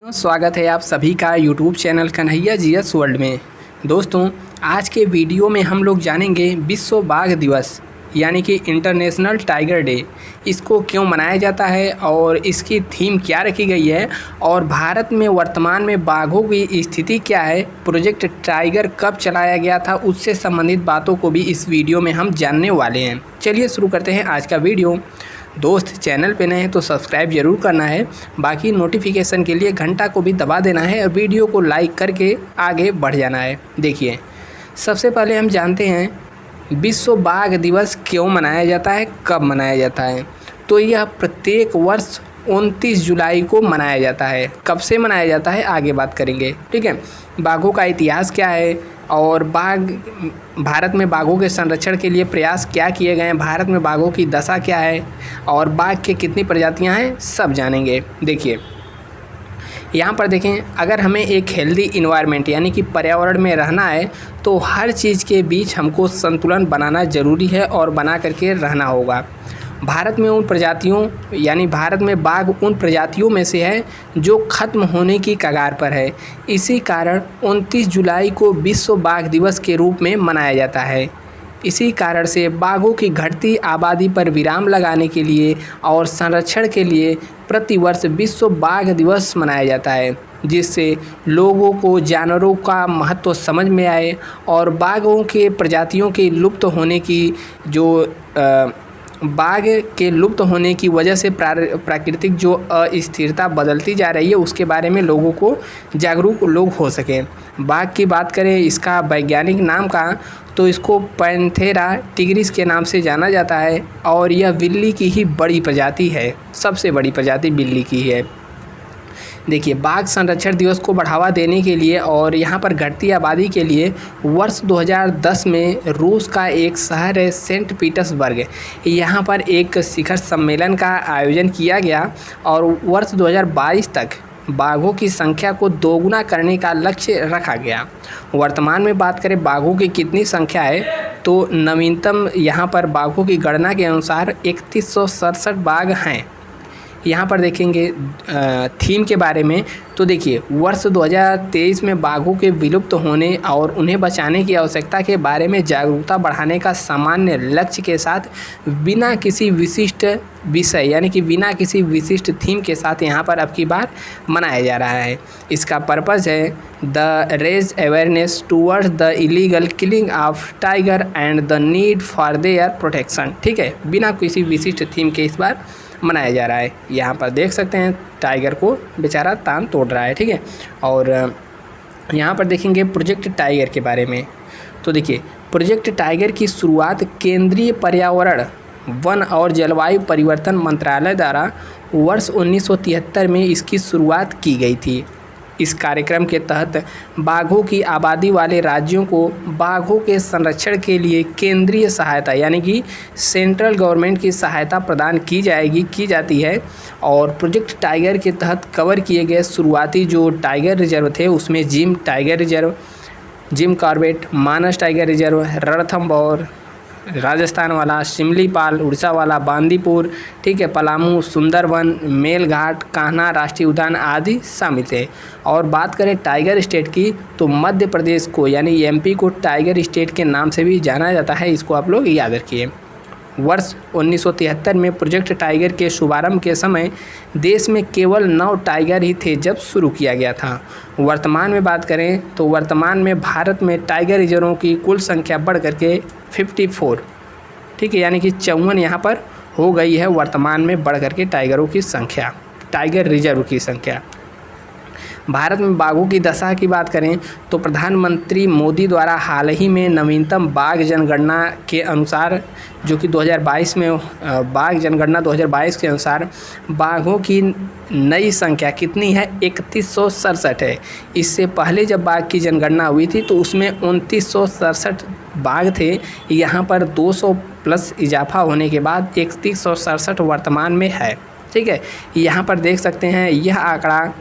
स्वागत है आप सभी का YouTube channel Kanhaiya GS world में। दोस्तों, आज के वीडियो में हम लोग जानेंगे विश्व बाघ दिवस यानी कि इंटरनेशनल टाइगर डे, इसको क्यों मनाया जाता है और इसकी थीम क्या रखी गई है और भारत में वर्तमान में बाघों की स्थिति क्या है, प्रोजेक्ट टाइगर कब चलाया गया था, उससे संबंधित बातों को भी इस वीडियो में हम जानने वाले हैं। चलिए शुरू करते हैं आज का वीडियो। दोस्त, चैनल पे नए हैं तो सब्सक्राइब ज़रूर करना है, बाकी नोटिफिकेशन के लिए घंटा को भी दबा देना है और वीडियो को लाइक करके आगे बढ़ जाना है। देखिए, सबसे पहले हम जानते हैं विश्व बाघ दिवस क्यों मनाया जाता है, कब मनाया जाता है। तो यह प्रत्येक वर्ष 29 जुलाई को मनाया जाता है। कब से मनाया जाता है आगे बात करेंगे, ठीक है। बाघों का इतिहास क्या है और भारत में बाघों के संरक्षण के लिए प्रयास क्या किए गए हैं, भारत में बाघों की दशा क्या है और बाघ के कितनी प्रजातियां हैं, सब जानेंगे। देखिए, यहाँ पर देखें, अगर हमें एक हेल्दी इन्वायरमेंट यानी कि पर्यावरण में रहना है तो हर चीज़ के बीच हमको संतुलन बनाना ज़रूरी है और बना करके रहना होगा। भारत में उन प्रजातियों यानी भारत में बाघ उन प्रजातियों में से है जो खत्म होने की कगार पर है। इसी कारण 29 जुलाई को विश्व बाघ दिवस के रूप में मनाया जाता है। इसी कारण से बाघों की घटती आबादी पर विराम लगाने के लिए और संरक्षण के लिए प्रतिवर्ष विश्व बाघ दिवस मनाया जाता है, जिससे लोगों को जानवरों का महत्व समझ में आए और बाघों के प्रजातियों के लुप्त होने की बाघ के लुप्त होने की वजह से प्राकृतिक जो अस्थिरता बदलती जा रही है उसके बारे में लोगों को जागरूक लोग हो सकें। बाघ की बात करें इसका वैज्ञानिक नाम का, तो इसको पैंथेरा टिग्रिस के नाम से जाना जाता है और यह बिल्ली की ही बड़ी प्रजाति है, सबसे बड़ी प्रजाति बिल्ली की है। देखिए, बाघ संरक्षण दिवस को बढ़ावा देने के लिए और यहाँ पर घटती आबादी के लिए वर्ष 2010 में रूस का एक शहर है सेंट पीटर्सबर्ग, यहाँ पर एक शिखर सम्मेलन का आयोजन किया गया और वर्ष 2022 तक बाघों की संख्या को दोगुना करने का लक्ष्य रखा गया। वर्तमान में बात करें बाघों की कितनी संख्या है, तो नवीनतम यहाँ पर बाघों की गणना के अनुसार 3167 बाघ हैं। यहाँ पर देखेंगे थीम के बारे में, तो देखिए, वर्ष 2023 में बाघों के विलुप्त होने और उन्हें बचाने की आवश्यकता के बारे में जागरूकता बढ़ाने का सामान्य लक्ष्य के साथ बिना किसी विशिष्ट विषय यानी कि बिना किसी विशिष्ट थीम के साथ यहाँ पर अब की बार मनाया जा रहा है। इसका पर्पज़ है the raise awareness towards the illegal killing of tiger and the need for their protection, ठीक है। बिना किसी विशिष्ट थीम के इस बार मनाया जा रहा है। यहाँ पर देख सकते हैं टाइगर को बेचारा तान तोड़ रहा है, ठीक है। और यहाँ पर देखेंगे प्रोजेक्ट टाइगर के बारे में, तो देखिए, प्रोजेक्ट टाइगर की शुरुआत केंद्रीय पर्यावरण, वन और जलवायु परिवर्तन मंत्रालय द्वारा वर्ष 1973 में इसकी शुरुआत की गई थी। इस कार्यक्रम के तहत बाघों की आबादी वाले राज्यों को बाघों के संरक्षण के लिए केंद्रीय सहायता यानी कि सेंट्रल गवर्नमेंट की सहायता प्रदान की जाती है। और प्रोजेक्ट टाइगर के तहत कवर किए गए शुरुआती जो टाइगर रिजर्व थे उसमें Jim tiger reserve, Jim Corbett, Manas tiger reserve, Ranthambore Rajasthan वाला, शिमलीपाल उड़ीसा वाला, बांदीपुर, ठीक है, पलामू, सुंदरवन, मेलघाट, कान्हा राष्ट्रीय उद्यान आदि शामिल थे। और बात करें टाइगर स्टेट की, तो मध्य प्रदेश को यानी एमपी को टाइगर स्टेट के नाम से भी जाना जाता है, इसको आप लोग याद रखिए। वर्ष 1973 में प्रोजेक्ट टाइगर के शुभारंभ के समय देश में केवल 9 टाइगर ही थे जब शुरू किया गया था। वर्तमान में बात करें तो वर्तमान में भारत में टाइगर रिजर्वों की कुल संख्या बढ़ करके 54, ठीक है, यानी कि 54 यहाँ पर हो गई है वर्तमान में बढ़ करके टाइगरों की संख्या, टाइगर रिजर्व की संख्या। भारत में बाघों की दशा की बात करें तो प्रधानमंत्री मोदी द्वारा हाल ही में नवीनतम बाघ जनगणना के अनुसार, जो कि 2022 में बाघ जनगणना 2022 के अनुसार बाघों की नई संख्या कितनी है, 3167 है। इससे पहले जब बाघ की जनगणना हुई थी तो उसमें 2967 बाघ थे। यहाँ पर 200 प्लस इजाफा होने के बाद 3167 वर्तमान में है, ठीक है। यहाँ पर देख सकते हैं यह आंकड़ा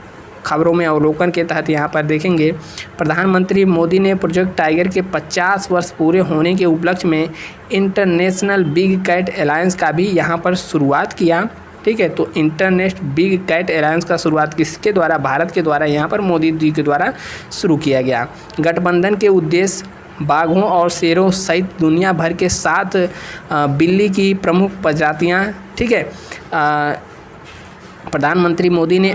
खबरों में अवलोकन के तहत यहाँ पर देखेंगे। प्रधानमंत्री मोदी ने प्रोजेक्ट टाइगर के 50 वर्ष पूरे होने के उपलक्ष्य में इंटरनेशनल बिग कैट अलायंस का भी यहाँ पर शुरुआत किया ठीक है। तो इंटरनेट बिग कैट अलायंस का शुरुआत किसके द्वारा, भारत के द्वारा यहाँ पर मोदी जी के द्वारा शुरू किया गया। गठबंधन के उद्देश्य बाघों और शेरों सहित दुनिया भर के 7 बिल्ली की प्रमुख प्रजातियाँ, ठीक है। प्रधानमंत्री मोदी ने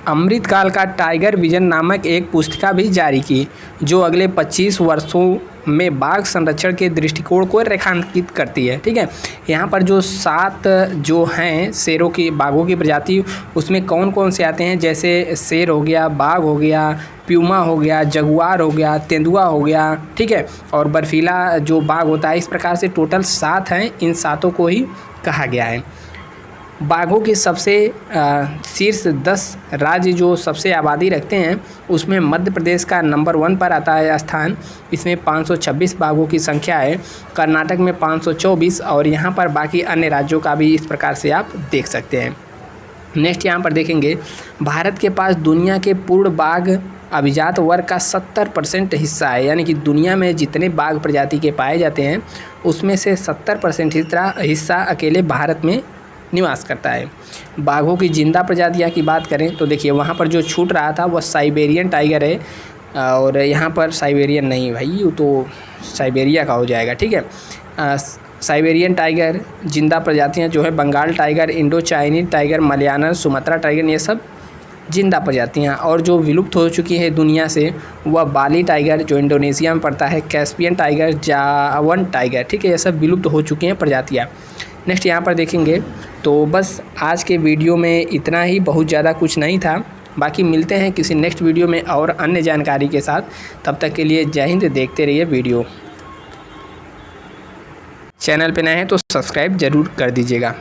अमृतकाल का टाइगर विजन नामक एक पुस्तिका भी जारी की, जो अगले 25 वर्षों में बाघ संरक्षण के दृष्टिकोण को रेखांकित करती है, ठीक है। यहाँ पर जो 7 जो हैं शेरों की, बाघों की प्रजाति, उसमें कौन कौन से आते हैं, जैसे शेर हो गया, बाघ हो गया, प्यूमा हो गया, जगुआर हो गया, तेंदुआ हो गया, ठीक है, और बर्फीला जो बाघ होता है। इस प्रकार से टोटल 7 हैं, इन 7 को ही कहा गया है। बाघों की सबसे शीर्ष 10 राज्य जो सबसे आबादी रखते हैं, उसमें मध्य प्रदेश का नंबर 1 पर आता है स्थान। इसमें 526 बाघों की संख्या है। कर्नाटक में 524 और यहाँ पर बाकी अन्य राज्यों का भी इस प्रकार से आप देख सकते हैं। नेक्स्ट यहाँ पर देखेंगे, भारत के पास दुनिया के पूर्ण बाघ अभिजात वर्ग का 70% हिस्सा है, यानी कि दुनिया में जितने बाघ प्रजाति के पाए जाते हैं उसमें से 70% हिस्सा अकेले भारत में निवास करता है। बाघों की जिंदा प्रजातियां की बात करें तो देखिए वहाँ पर जो छूट रहा था वह साइबेरियन टाइगर है, और यहाँ पर साइबेरियन नहीं भाई, वो तो साइबेरिया का हो जाएगा, ठीक है। साइबेरियन टाइगर जिंदा प्रजातियाँ जो है Bengal tiger, Indo Chinese tiger, Malayan, Sumatra tiger, ये सब जिंदा प्रजातियाँ। और जो विलुप्त हो चुकी है दुनिया से वह बाली टाइगर जो इंडोनेशिया में पड़ता है, कैस्पियन टाइगर, जावन टाइगर, ठीक है, ये सब विलुप्त हो चुकी हैं प्रजातियाँ। नेक्स्ट यहाँ पर देखेंगे तो बस आज के वीडियो में इतना ही, बहुत ज़्यादा कुछ नहीं था। बाकी मिलते हैं किसी नेक्स्ट वीडियो में और अन्य जानकारी के साथ। तब तक के लिए जय हिंद, देखते रहिए वीडियो। चैनल पे नए हैं तो सब्सक्राइब ज़रूर कर दीजिएगा।